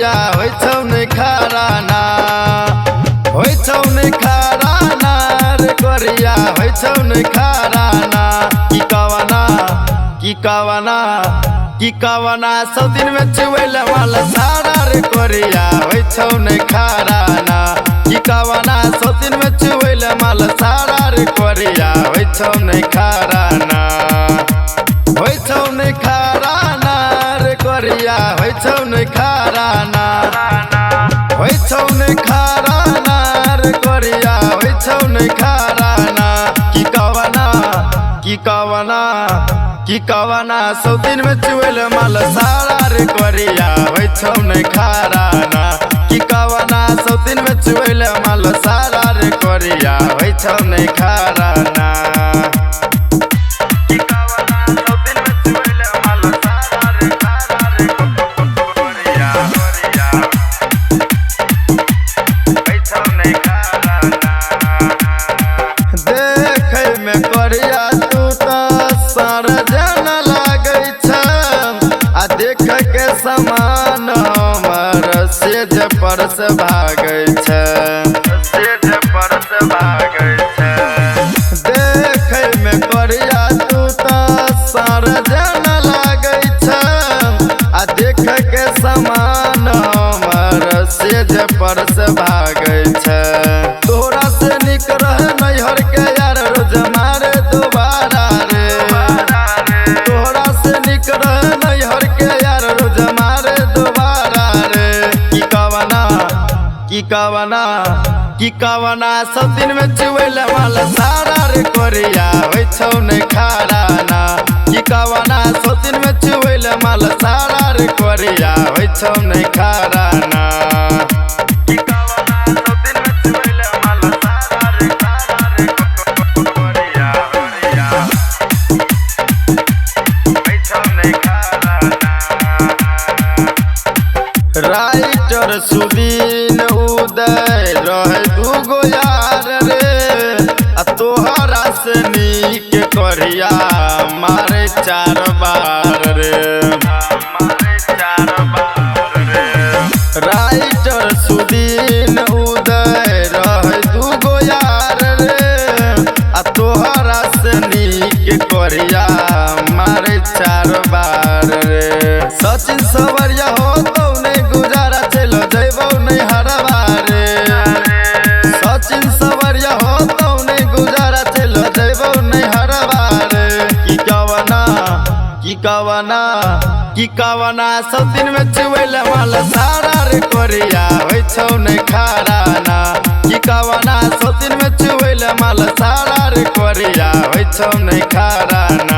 कोरिया होइ छौ नै खारा ना होइ छौ नै खारा ना रे कोरिया होइ छौ नै खारा ना की कावना सौ दिन में चुवेल वाला सारा रे कोरिया होइ छौ नै खारा ना की कावना सौ दिन में चुवेल वाला सारा रे कोरिया होइ छौ नै खारा ना होइ छौ नै खारा ना रे कोरिया होइ छौ नै खारा ना होइ छौ नै खारा ना रे कोरिया होइ छौ नै खारा ना की कावना सौ दिन में चुवेल माल सारा रे कोरिया होइ छौ नै खारा ना की कावना सौ दिन में चुवेल माल सारा रे कोरिया होइ छौ नै खारा ना समान हमर सेज पर से भागै छै सेज पर से भागै छै देखै में कोरिया तू तऽ सार जन लागै छै आ देख के समान हमर सेज पर से भागै छै तोरा से निक रह नैहर के यार रोज मारे दोबारा रे तोरा से निक रह नैहर के यार रोज मारे दोबारा रे की कावना सब दिन में चुवेल वाला सारा रे कोरिया होइ छौ नै खारा ना की कावना सब दिन में चुवेल वाला सारा रे कोरिया होइ छौ नै खारा ना राइटर सुदीन उदय रहे दूगो यार रे आ तोहरा से नीक कोरिया मारे 4 बार रे राइटर सुदीन उदय रहे दूगो यार रे आ तोहरा से नीक कोरिया मारे 4 बार रे सचिन सवरिया हो गुजारा चलो जैबौ नै हरवा रे सचिन सवरिया हो तो नहीं गुजारा चलो जैबौ नै हरवा रे की कावना सब दिन में चुवेल वाला सारा रे कोरिया होइ छौ नै खारा ना की कावना सब दिन में चुवेल वाला सारा रे कोरिया होइ छौ नै खारा ना।